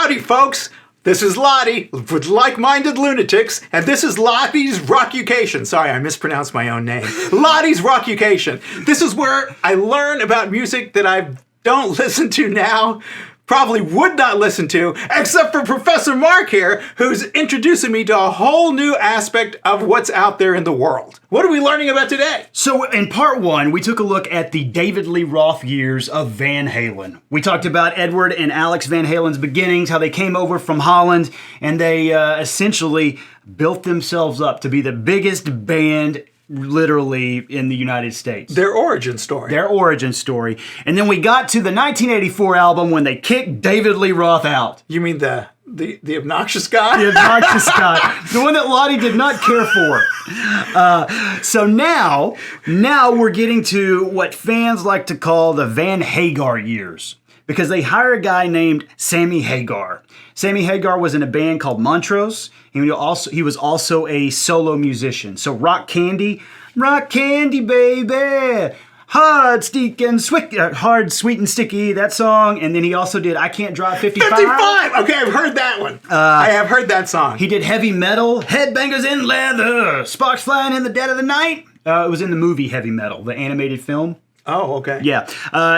Howdy, folks. This is Ladi with Like-Minded Lunatics, and this is Ladi's Rockucation. Sorry, I mispronounced my own name. Ladi's Rockucation. This is where I learn about music that I don't listen to now, probably would not listen to, except for Professor Mark here, who's introducing me to a whole new aspect of what's out there in the world. What are we learning about today? So in part one, we took a look at the David Lee Roth years of Van Halen. We talked about Edward and Alex Van Halen's beginnings, how they came over from Holland, and they essentially built themselves up to be the biggest band literally in the United States. Their origin story. And then we got to the 1984 album when they kicked David Lee Roth out. You mean the obnoxious guy? The obnoxious guy. The one that Ladi did not care for. So now we're getting to what fans like to call the Van Hagar years, because they hire a guy named Sammy Hagar. Sammy Hagar was in a band called Montrose. He was also a solo musician. So Rock Candy, baby, hard, sweet and sticky, that song. And then he also did I Can't Drive 55. 55! Okay, I've heard that one. I have heard that song. He did Heavy Metal, Headbangers in Leather, Sparks Flying in the Dead of the Night. It was in the movie Heavy Metal, the animated film. Oh, okay. Yeah.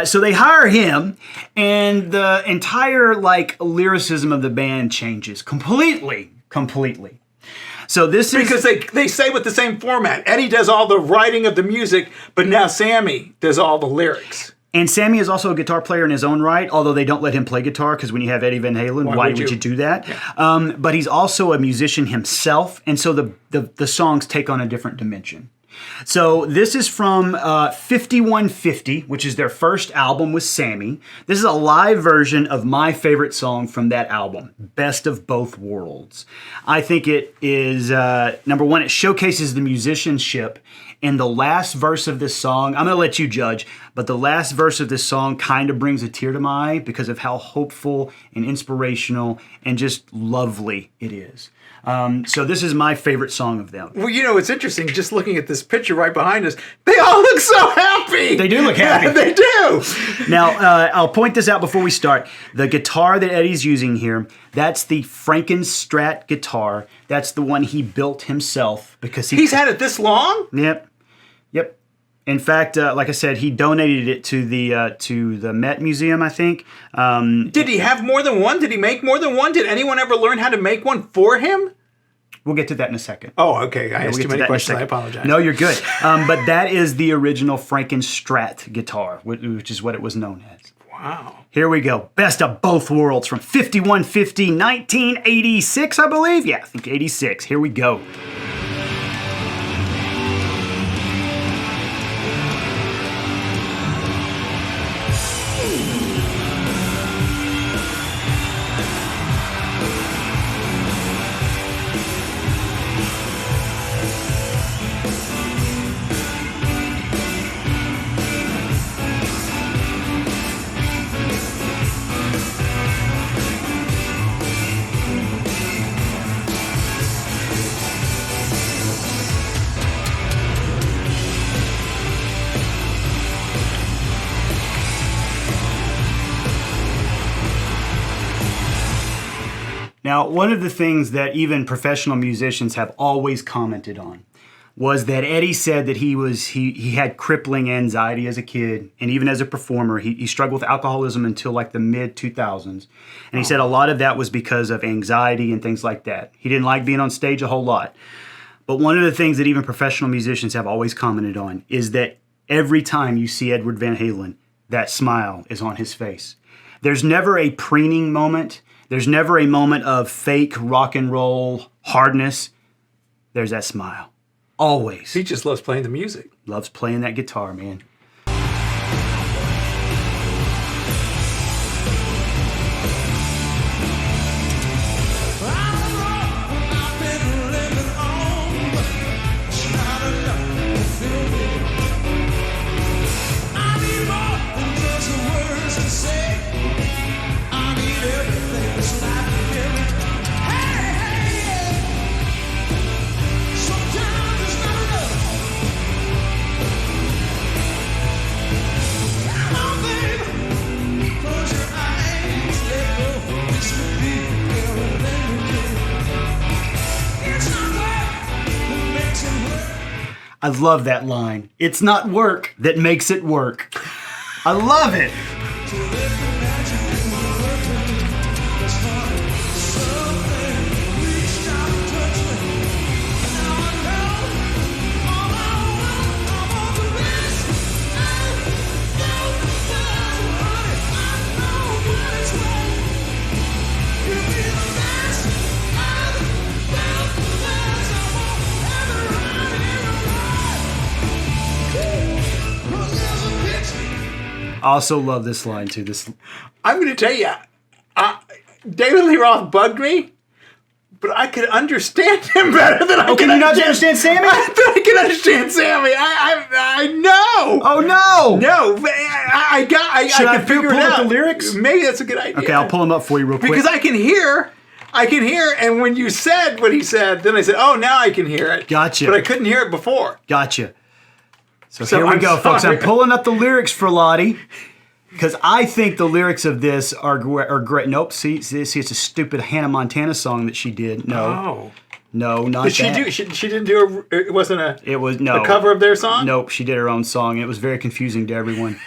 So they hire him, and the entire lyricism of the band changes completely. So this is because they say with the same format. Eddie does all the writing of the music, but now Sammy does all the lyrics. And Sammy is also a guitar player in his own right, although they don't let him play guitar because when you have Eddie Van Halen, why would you do that? Yeah. But he's also a musician himself, and so the songs take on a different dimension. So this is from 5150, which is their first album with Sammy. This is a live version of my favorite song from that album, Best of Both Worlds. I think it is, number one, it showcases the musicianship. And the last verse of this song, I'm going to let you judge, but the last verse of this song kind of brings a tear to my eye because of how hopeful and inspirational and just lovely it is. So this is my favorite song of them. Well, it's interesting, just looking at this picture right behind us, they all look so happy! They do look happy. They do! Now, I'll point this out before we start. The guitar that Eddie's using here, that's the Frankenstrat guitar. That's the one he built himself because he's had it this long? Yep. In fact, like I said, he donated it to the Met Museum, I think. Did he have more than one? Did he make more than one? Did anyone ever learn how to make one for him? We'll get to that in a second. Oh, okay. I asked too many questions. I apologize. No, you're good. But that is the original Frankenstrat guitar, which is what it was known as. Wow. Here we go. Best of Both Worlds from 5150, 1986, I believe. Yeah, I think 86. Here we go. Now, one of the things that even professional musicians have always commented on was that Eddie said that he had crippling anxiety as a kid, and even as a performer, he struggled with alcoholism until the mid-2000s. And he said a lot of that was because of anxiety and things like that. He didn't like being on stage a whole lot. But one of the things that even professional musicians have always commented on is that every time you see Edward Van Halen, that smile is on his face. There's never a preening moment. There's never a moment of fake rock and roll hardness. There's that smile. Always. He just loves playing the music. Loves playing that guitar, man. I love that line. It's not work that makes it work. I love it. I also love this line too. I'm going to tell you, David Lee Roth bugged me, but I could understand him better than I can you not understand Sammy? I can understand Sammy. I know. Oh no! No, I can figure it out. The lyrics? Maybe that's a good idea. Okay, I'll pull them up for you real quick. Because I can hear, and when you said what he said, then I said, oh, now I can hear it. Gotcha. But I couldn't hear it before. Gotcha. So here we go, folks. I'm pulling up the lyrics for Ladi because I think the lyrics of this are great. Nope. See, it's a stupid Hannah Montana song that she did. No, not did she that. do? She didn't do a. It wasn't a. It was no a cover of their song. Nope. She did her own song. It was very confusing to everyone.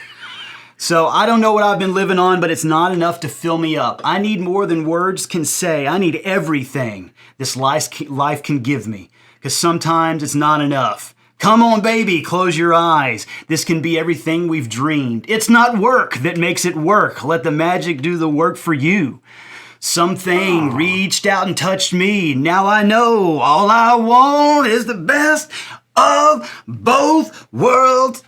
So I don't know what I've been living on, but it's not enough to fill me up. I need more than words can say. I need everything this life can give me because sometimes it's not enough. Come on, baby, close your eyes. This can be everything we've dreamed. It's not work that makes it work. Let the magic do the work for you. Something reached out and touched me. Now I know all I want is the best of both worlds.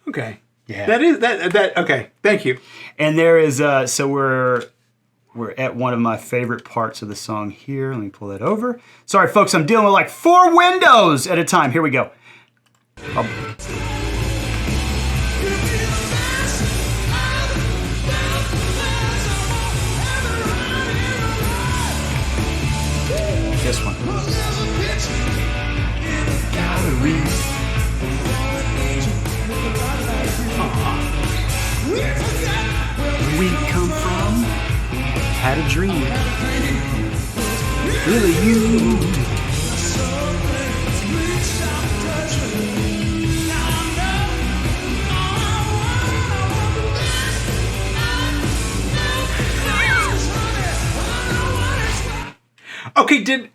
Okay. Yeah. That okay. Thank you. And there is so we're at one of my favorite parts of the song here. Let me pull that over. Sorry, folks, I'm dealing with like 4 windows at a time. Here we go. This one. Where we come from, had a dream. Really, you. Okay, did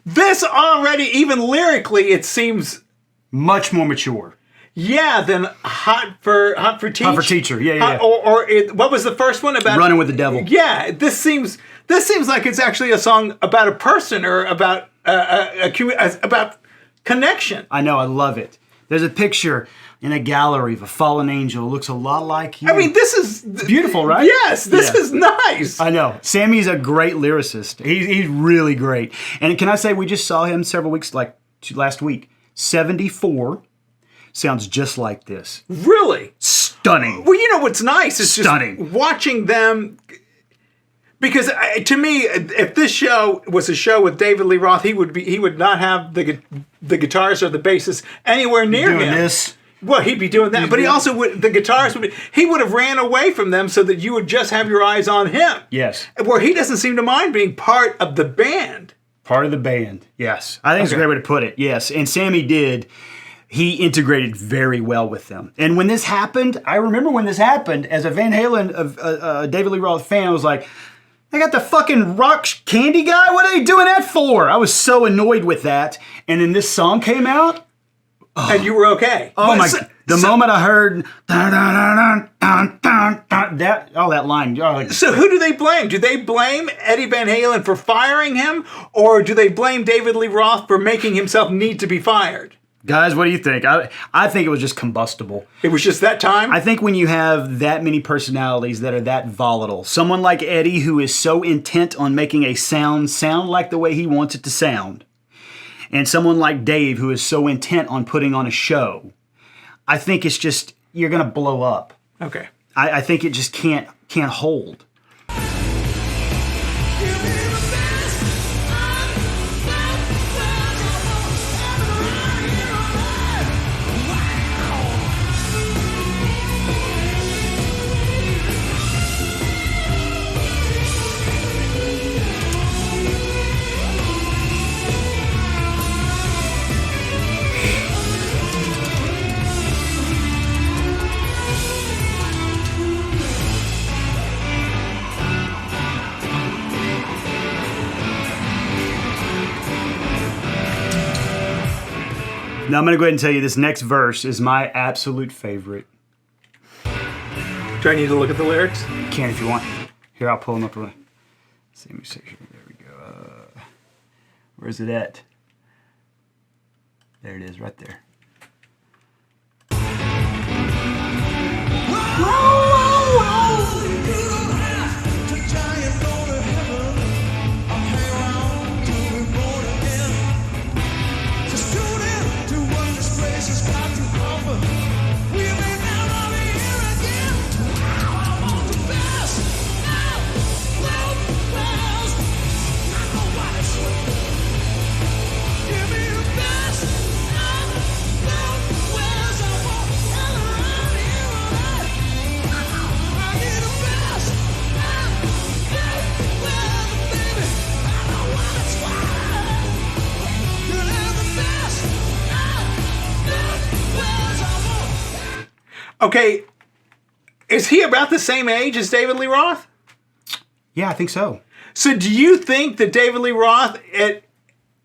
this already, even lyrically, it seems much more mature. Yeah, than Hot for Teacher. Hot for Teacher, yeah. What was the first one about? Running with the Devil. Yeah, this seems like it's actually a song about a person or about about connection. I know, I love it. There's a picture in a gallery of a fallen angel who looks a lot like you. I mean, this is beautiful, right? Yes, this is nice. I know. Sammy's a great lyricist. He's really great. And can I say, we just saw him several weeks, like last week. 74 sounds just like this. Really? Stunning. Well, you know what's nice is stunning. Just watching them. Because to me, if this show was a show with David Lee Roth, he would not have the guitarist or the bassist anywhere near him. This. Well, he'd be doing that, but he also would. The guitarist he would have ran away from them so that you would just have your eyes on him. Yes. Where he doesn't seem to mind being part of the band. Part of the band. Yes. I think it's a great way to put it. Yes, and Sammy did. He integrated very well with them. And when this happened, I remember when this happened, as a Van Halen, David Lee Roth fan, I was like, I got the fucking rock candy guy? What are they doing that for? I was so annoyed with that. And then this song came out. Oh. And you were okay. Oh my God. The moment I heard that line. So who do they blame? Do they blame Eddie Van Halen for firing him? Or do they blame David Lee Roth for making himself need to be fired? Guys, what do you think? I think it was just combustible. It was just that time? I think when you have that many personalities that are that volatile, someone like Eddie who is so intent on making a sound like the way he wants it to sound, and someone like Dave who is so intent on putting on a show, I think it's just, you're going to blow up. Okay. I think it just can't hold. Now I'm going to go ahead and tell you this next verse is my absolute favorite. Do I need to look at the lyrics? You can if you want. Here, I'll pull them up. Let me see. There we go. Where's it at? There it is, right there. Okay, is he about the same age as David Lee Roth? Yeah, I think so. So do you think that David Lee Roth, at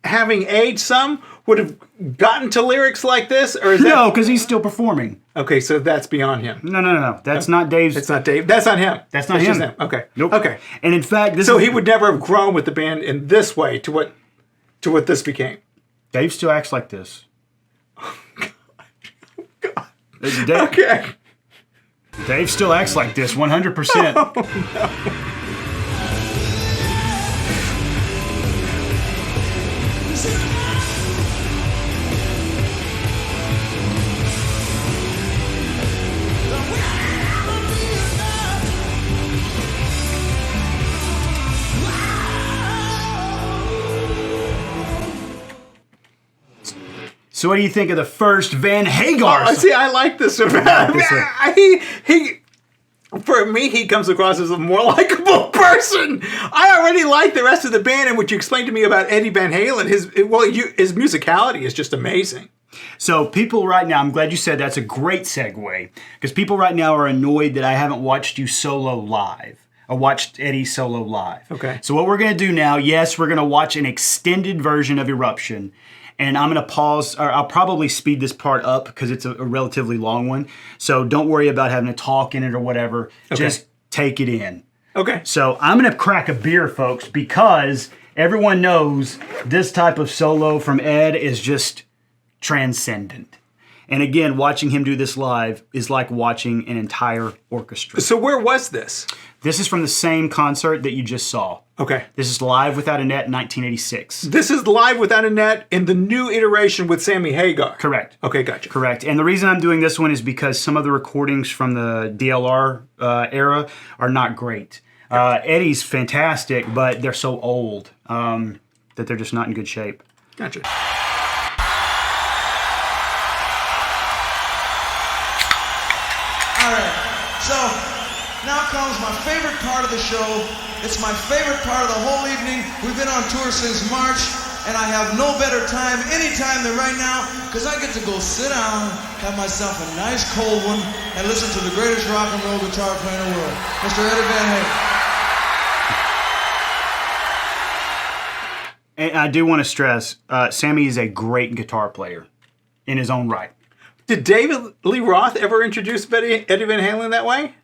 having aged some, would have gotten to lyrics like this? Or is No, because he's still performing. Okay, so that's beyond him. No. That's not Dave's. It's not Dave. That's not him. That's not just him. Okay. Nope. Okay. And in fact, So he would never have grown with the band in this way to what this became. Dave still acts like this. God. Dave, Okay. Dave still acts like this 100%. Oh, no. So what do you think of the first Van Hagar song? See, I like this one. For me, he comes across as a more likable person. I already like the rest of the band, and what you explained to me about Eddie Van Halen, his musicality is just amazing. So people right now, I'm glad you said that's a great segue, because people right now are annoyed that I haven't watched you solo live. I watched Eddie solo live. Okay. So what we're going to do now, yes, we're going to watch an extended version of Eruption. And I'm going to pause, or I'll probably speed this part up because it's a relatively long one. So don't worry about having to talk in it or whatever. Okay. Just take it in. Okay. So I'm going to crack a beer, folks, because everyone knows this type of solo from Ed is just transcendent. And again, watching him do this live is like watching an entire orchestra. So where was this? This is from the same concert that you just saw. Okay. This is Live Without a Net in 1986. This is Live Without a Net in the new iteration with Sammy Hagar. Correct. Okay, gotcha. Correct. And the reason I'm doing this one is because some of the recordings from the DLR era are not great. Eddie's fantastic, but they're so old that they're just not in good shape. Gotcha. All right. So now comes my favorite part of the show. It's my favorite part of the whole evening. We've been on tour since March, and I have no better time, any time than right now, because I get to go sit down, have myself a nice cold one, and listen to the greatest rock and roll guitar player in the world, Mr. Eddie Van Halen. And I do want to stress, Sammy is a great guitar player in his own right. Did David Lee Roth ever introduce Eddie Van Halen that way?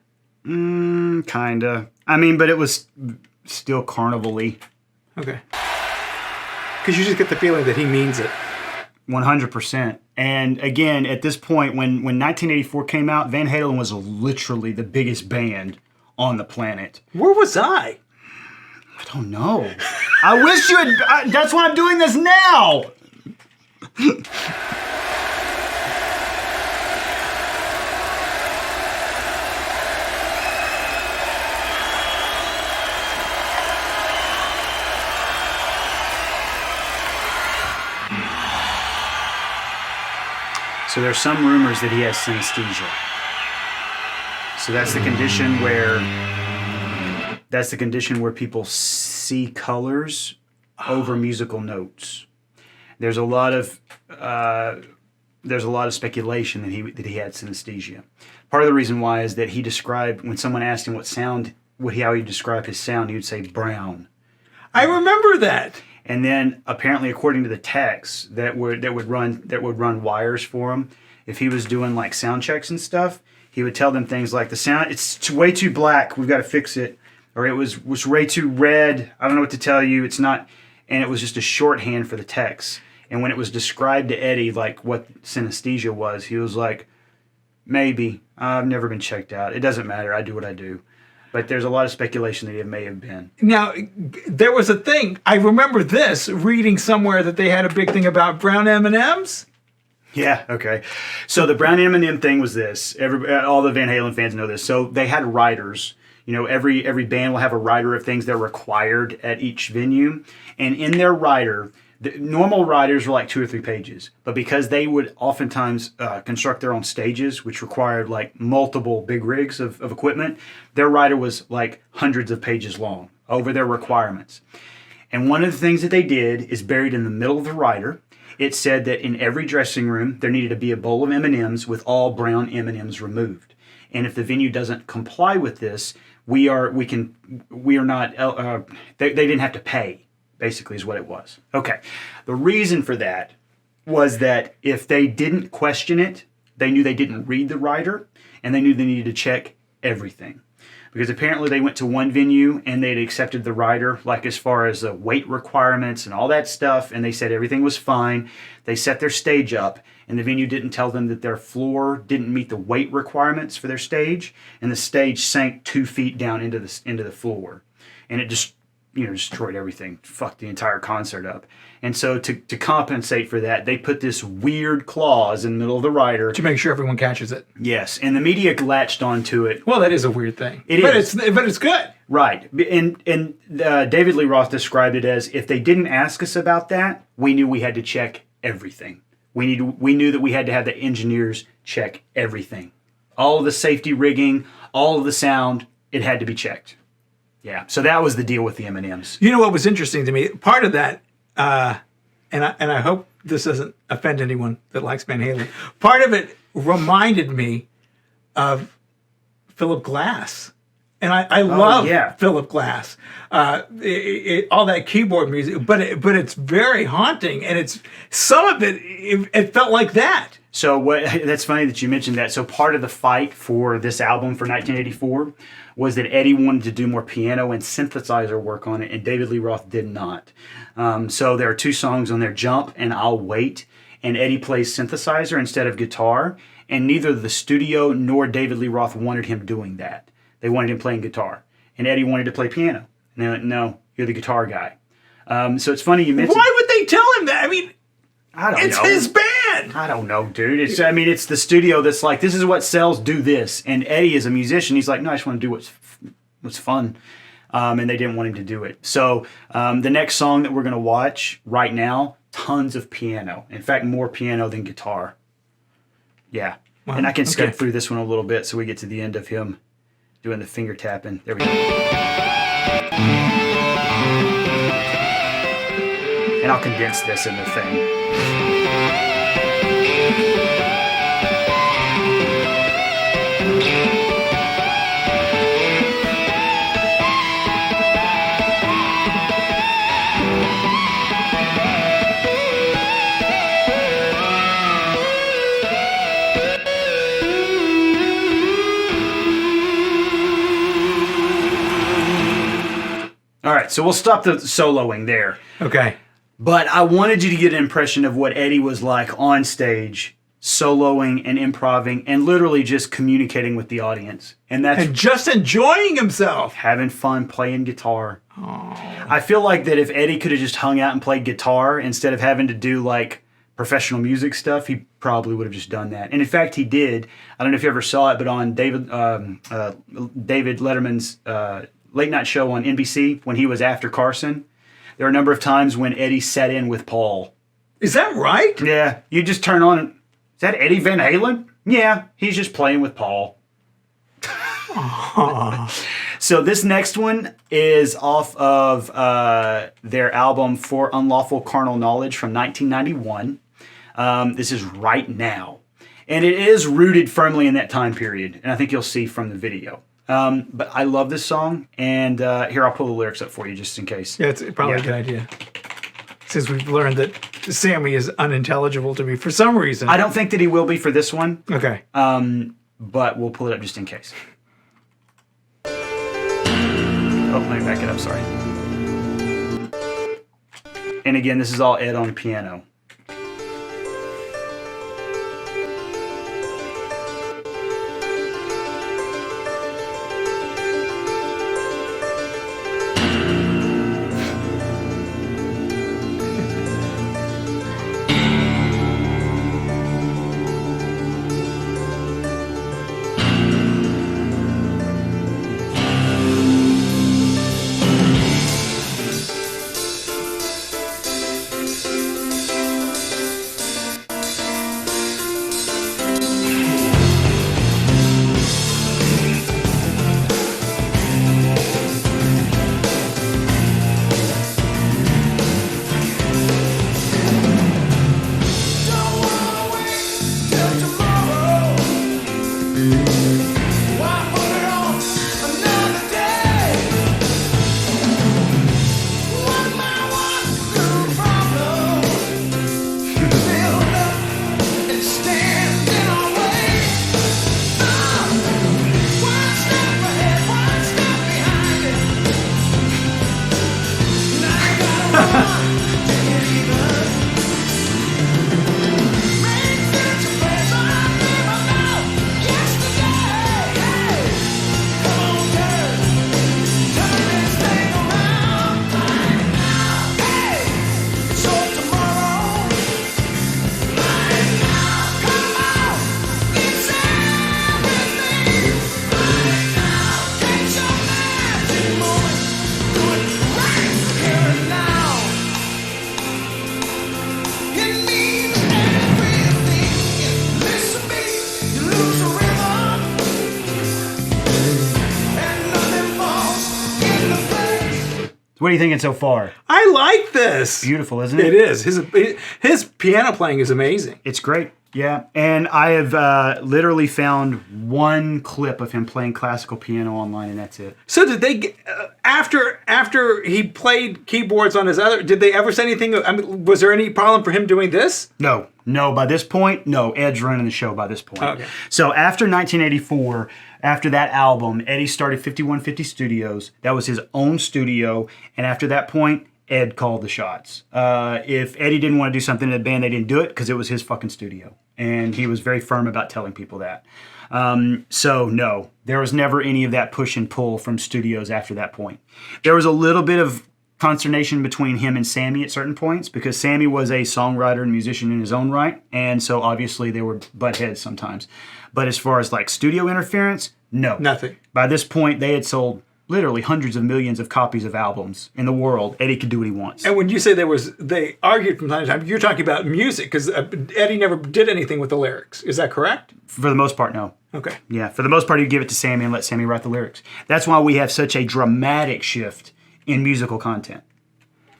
Kinda. I mean, but it was still carnival-y. Okay. Because you just get the feeling that he means it. 100%. And again, at this point, when 1984 came out, Van Halen was literally the biggest band on the planet. Where was I? I don't know. I wish you had... that's why I'm doing this now! So there's some rumors that he has synesthesia. So that's the condition where people see colors over musical notes. There's a lot of speculation that he had synesthesia. Part of the reason why is that he described, when someone asked him how he described his sound, he would say brown. I remember that. And then apparently, according to the techs that would run wires for him, if he was doing like sound checks and stuff, he would tell them things like the sound, it's way too black, we've got to fix it. Or it was way too red, I don't know what to tell you, it's not. And it was just a shorthand for the techs. And when it was described to Eddie, like what synesthesia was, he was like, maybe. I've never been checked out. It doesn't matter. I do what I do. But there's a lot of speculation that it may have been. Now, there was a thing. I remember this, reading somewhere that they had a big thing about brown M&Ms. Yeah, okay. So the brown M&M thing was this. All the Van Halen fans know this. So they had writers. You know, every band will have a writer of things they're required at each venue. And in their writer, the normal writers were like 2 or 3 pages. But because they would oftentimes construct their own stages, which required like multiple big rigs of equipment, their writer was like hundreds of pages long over their requirements. And one of the things that they did is buried in the middle of the writer. It said that in every dressing room, there needed to be a bowl of M&Ms with all brown M&Ms removed. And if the venue doesn't comply with this, they didn't have to pay, basically is what it was. Okay. The reason for that was that if they didn't question it, they knew they didn't read the writer, and they knew they needed to check everything. Because apparently they went to one venue and they'd accepted the writer, like as far as the weight requirements and all that stuff, and they said everything was fine. They set their stage up, and the venue didn't tell them that their floor didn't meet the weight requirements for their stage, and the stage sank 2 feet down into the floor, and it just destroyed everything, fucked the entire concert up. And so to compensate for that, they put this weird clause in the middle of the writer To make sure everyone catches it. Yes, and the media latched onto it. Well, that is a weird thing. But it's good. Right. And David Lee Roth described it as, if they didn't ask us about that, we knew we had to check everything. We knew that we had to have the engineers check everything. All of the safety rigging, all of the sound, it had to be checked. Yeah. So that was the deal with the M&Ms. You know what was interesting to me? Part of that, and I hope this doesn't offend anyone that likes Van Halen. Part of it reminded me of Philip Glass. And I love Philip Glass, all that keyboard music, but it's very haunting, and some of it felt like that. So that's funny that you mentioned that. So part of the fight for this album for 1984 was that Eddie wanted to do more piano and synthesizer work on it, and David Lee Roth did not. So there are 2 songs on there, Jump and I'll Wait, and Eddie plays synthesizer instead of guitar, and neither the studio nor David Lee Roth wanted him doing that. They wanted him playing guitar. And Eddie wanted to play piano. And they went, no, you're the guitar guy. So it's funny you mentioned... Why would they tell him that? I mean, I don't know. It's his band! I don't know, dude. It's the studio that's like, this is what sells, do this. And Eddie is a musician. He's like, no, I just want to do what's fun. And they didn't want him to do it. So the next song that we're going to watch right now, tons of piano. In fact, more piano than guitar. Yeah. Wow. And I can skip through this one a little bit so we get to the end of him doing the finger tapping. There we go. And I'll condense this in the thing. All right, so we'll stop the soloing there. Okay. But I wanted you to get an impression of what Eddie was like on stage, soloing and improvising, and literally just communicating with the audience. And just enjoying himself. Having fun playing guitar. Oh. I feel like that if Eddie could have just hung out and played guitar instead of having to do like professional music stuff, he probably would have just done that. And in fact, he did. I don't know if you ever saw it, but on David Letterman's late night show on NBC when he was after Carson, there were a number of times when Eddie sat in with Paul. Is that right? Yeah. You just turn on and, is that Eddie Van Halen? Yeah, he's just playing with Paul. So this next one is off of their album For Unlawful Carnal Knowledge from 1991. This is Right Now. And it is rooted firmly in that time period. And I think you'll see from the video. But I love this song, and here, I'll pull the lyrics up for you just in case. Yeah, it's probably a good idea. since we've learned that Sammy is unintelligible to me for some reason. I don't think that he will be for this one. Okay. But we'll pull it up just in case. Oh, let me back it up, sorry. And again, this is all Ed on piano. What are you thinking so far? I like this. Beautiful, isn't it? It is. His piano playing is amazing. It's great. Yeah, and I have literally found one clip of him playing classical piano online, and that's it. So did they after he played keyboards on his other? Did they ever say anything? I mean, was there any problem for him doing this? No. By this point, no. Ed's running the show by this point. Okay. So after 1984, after that album, Eddie started 5150 Studios. That was his own studio, and after that point, Ed called the shots. If Eddie didn't want to do something in the band, they didn't do it because it was his fucking studio. And he was very firm about telling people that. So no, there was never any of that push and pull from studios after that point. There was a little bit of consternation between him and Sammy at certain points because Sammy was a songwriter and musician in his own right. And so obviously they were butt heads sometimes. But as far as like studio interference, no. Nothing. By this point, they had sold literally hundreds of millions of copies of albums in the world. Eddie could do what he wants. And when you say they argued from time to time, you're talking about music because Eddie never did anything with the lyrics. Is that correct? For the most part, no. Okay. Yeah, for the most part, he'd give it to Sammy and let Sammy write the lyrics. That's why we have such a dramatic shift in musical content.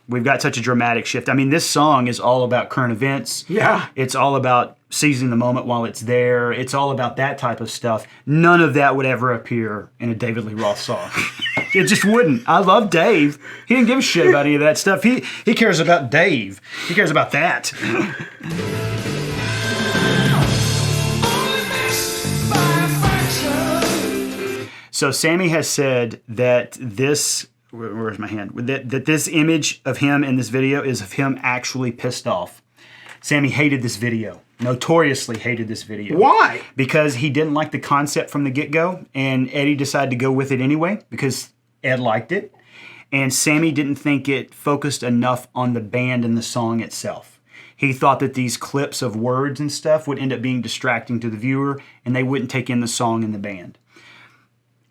We've got such a dramatic shift. I mean, this song is all about current events. Yeah. It's all about seizing the moment while it's there. It's all about that type of stuff. None of that would ever appear in a David Lee Roth song. It just wouldn't. I love Dave. He didn't give a shit about any of that stuff. He cares about Dave. He cares about that. So Sammy has said that this... Where's my hand? That this image of him in this video is of him actually pissed off. Sammy hated this video. Notoriously hated this video. Why? Because he didn't like the concept from the get-go, and Eddie decided to go with it anyway because Ed liked it. And Sammy didn't think it focused enough on the band and the song itself. He thought that these clips of words and stuff would end up being distracting to the viewer, and they wouldn't take in the song and the band.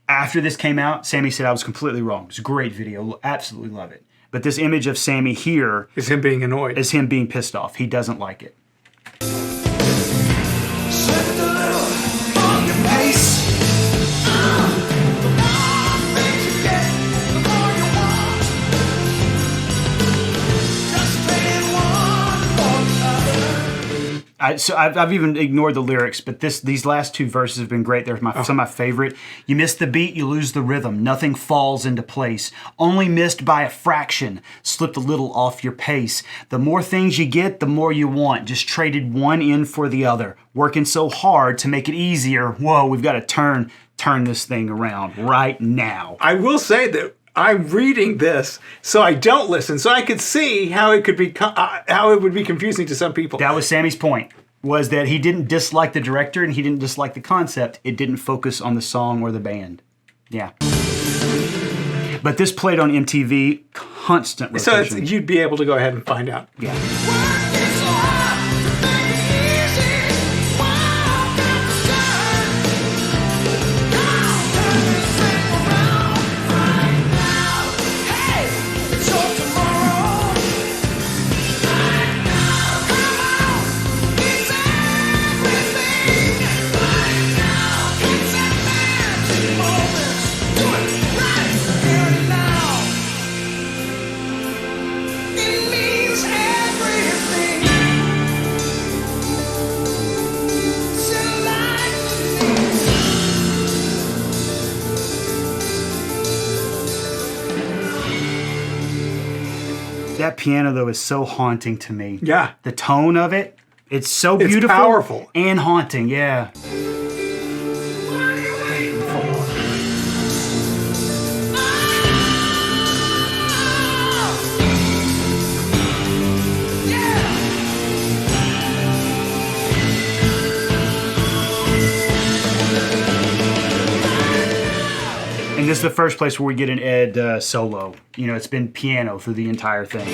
After this came out, Sammy said I was completely wrong. It's a great video. Absolutely love it. But this image of Sammy here is him being annoyed. Is him being pissed off. He doesn't like it. I've even ignored the lyrics, but these last two verses have been great. They're some of my favorite. You miss the beat, you lose the rhythm. Nothing falls into place. Only missed by a fraction. Slipped a little off your pace. The more things you get, the more you want. Just traded one in for the other. Working so hard to make it easier. Whoa, we've got to turn this thing around right now. I will say that I'm reading this so I don't listen, so I could see how it could be how it would be confusing to some people. That was Sammy's point, was that he didn't dislike the director and he didn't dislike the concept. It didn't focus on the song or the band. Yeah. But this played on MTV constant rotation. So you'd be able to go ahead and find out. Yeah. That piano, though, is so haunting to me. Yeah. The tone of it, it's so beautiful. It's powerful. And haunting, yeah. And this is the first place where we get an Ed solo. You know, it's been piano through the entire thing.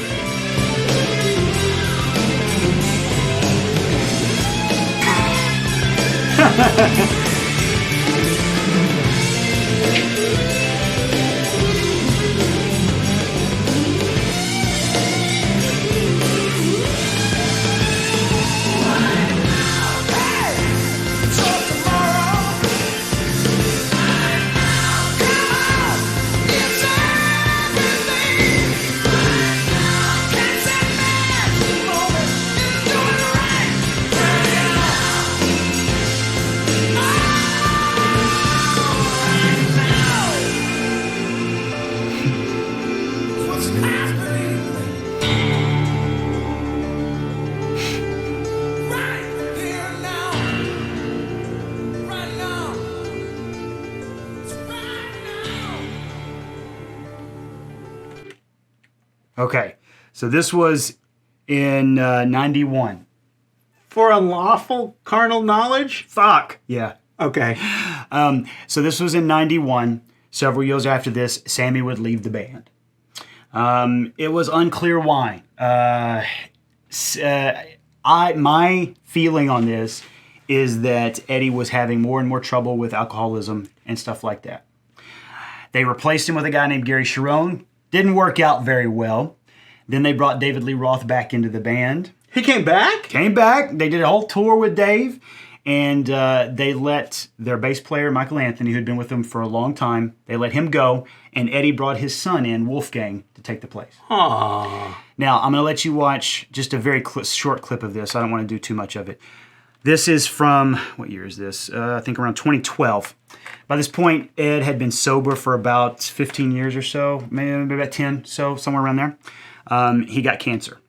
Okay, so this was in 91. For unlawful carnal knowledge? Fuck. Yeah. Okay. So this was in 91. Several years after this, Sammy would leave the band. It was unclear why. My feeling on this is that Eddie was having more and more trouble with alcoholism and stuff like that. They replaced him with a guy named Gary Cherone. Didn't work out very well. Then they brought David Lee Roth back into the band. He came back? Came back. They did a whole tour with Dave. And they let their bass player, Michael Anthony, who had been with them for a long time, they let him go. And Eddie brought his son in, Wolfgang, to take the place. Aww. Now, I'm going to let you watch just a very short clip of this. I don't want to do too much of it. This is from, what year is this? I think around 2012. By this point, Ed had been sober for about 15 years or so, maybe about 10, so somewhere around there. He got cancer.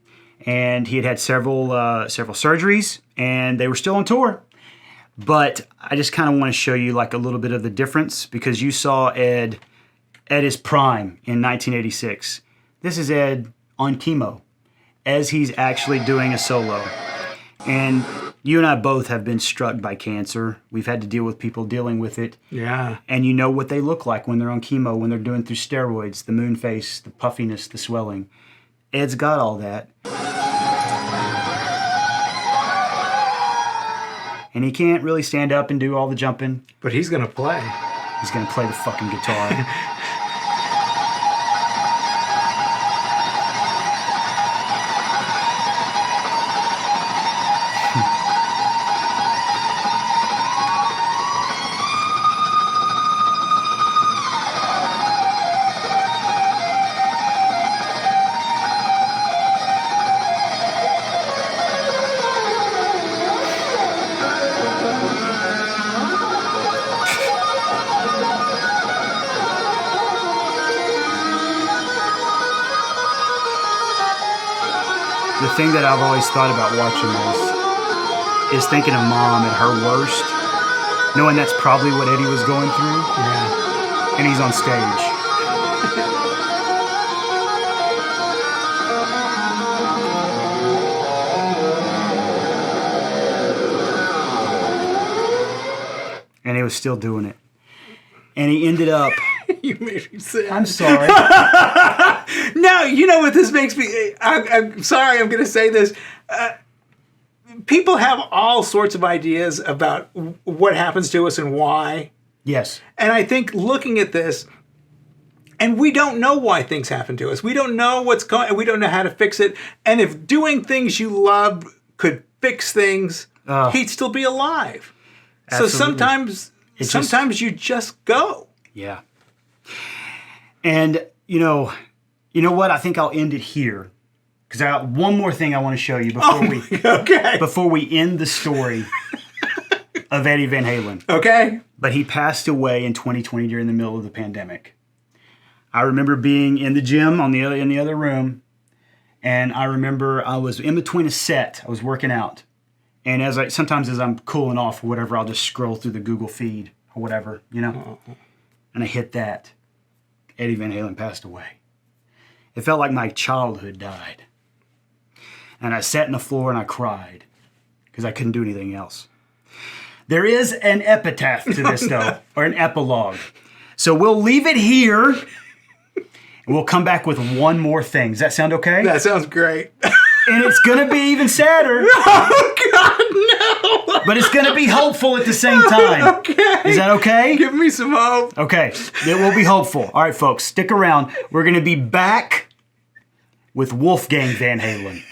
And he had had several surgeries, and they were still on tour. But I just kind of want to show you like a little bit of the difference, because you saw Ed at his prime in 1986. This is Ed on chemo as he's actually doing a solo. And you and I both have been struck by cancer. We've had to deal with people dealing with it. Yeah. And you know what they look like when they're on chemo, when they're doing through steroids, the moon face, the puffiness, the swelling. Ed's got all that. And he can't really stand up and do all the jumping. But he's going to play. He's going to play the fucking guitar. The thing that I've always thought about watching this is thinking of Mom at her worst, knowing that's probably what Eddie was going through, Yeah. and he's on stage. And he was still doing it. And he ended up... You made me sad. I'm sorry. No, you know what this makes me... I'm sorry, I'm going to say this. People have all sorts of ideas about what happens to us and why. Yes. And I think looking at this, and we don't know why things happen to us. We don't know what's going, and we don't know how to fix it. And if doing things you love could fix things, he'd still be alive. Absolutely. So sometimes you just go. Yeah. And you know what? I think I'll end it here because I got one more thing I want to show you before we end the story of Eddie Van Halen. Okay. But he passed away in 2020 during the middle of the pandemic. I remember being in the gym in the other room, and I remember I was in between a set. I was working out, and sometimes as I'm cooling off or whatever, I'll just scroll through the Google feed or whatever, and I hit that. Eddie Van Halen passed away. It felt like my childhood died. And I sat on the floor and I cried because I couldn't do anything else. There is an epitaph to this, though, or an epilogue. So we'll leave it here, and we'll come back with one more thing. Does that sound okay? That sounds great. And it's going to be even sadder. Oh, God, no. But it's going to be hopeful at the same time. Okay. Is that okay? Give me some hope. Okay. It will be hopeful. All right, folks, stick around. We're going to be back with Wolfgang Van Halen.